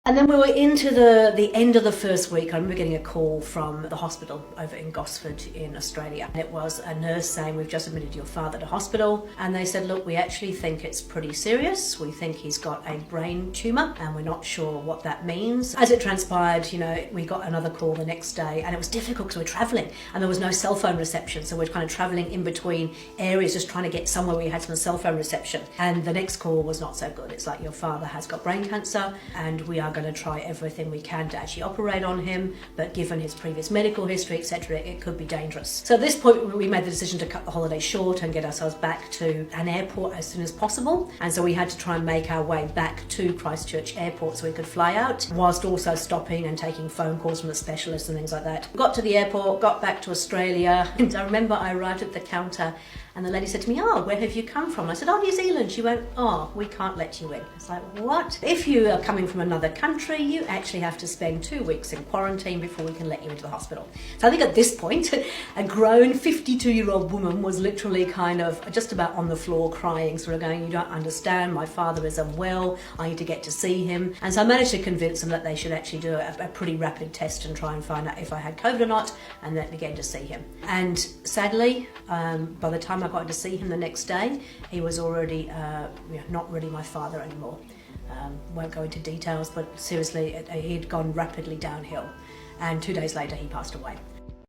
And then we were into the end of the first week. I remember getting a call from the hospital over in Gosford in Australia. It was a nurse saying, we've just admitted your father to hospital. And they said, look, we actually think it's pretty serious. We think he's got a brain tumour and we're not sure what that means. As it transpired, we got another call the next day, and it was difficult because we're travelling and there was no cell phone reception. So we're kind of travelling in between areas, just trying to get somewhere where we had some cell phone reception. And the next call was not so good. It's like, your father has got brain cancer and we are going to try everything we can to actually operate on him, but given his previous medical history, etc., it could be dangerous. So at this point we made the decision to cut the holiday short and get ourselves back to an airport as soon as possible, and so we had to try and make our way back to Christchurch Airport so we could fly out, whilst also stopping and taking phone calls from the specialists and things like that. Got to the airport, got back to Australia, and I remember I arrived at the counter and the lady said to me, oh, where have you come from? I said, oh, New Zealand. She went, oh, we can't let you in. It's like, what? If you are coming from another country, you actually have to spend 2 weeks in quarantine before we can let you into the hospital. So I think at this point, a grown 52-year-old woman was literally kind of just about on the floor crying, sort of going, you don't understand, my father is unwell, I need to get to see him. And so I managed to convince them that they should actually do a pretty rapid test and try and find out if I had COVID or not, and then again to see him. And sadly, by the time I got to see him the next day, he was already not really my father anymore. Won't go into details, but seriously, he'd gone rapidly downhill, and 2 days later he passed away.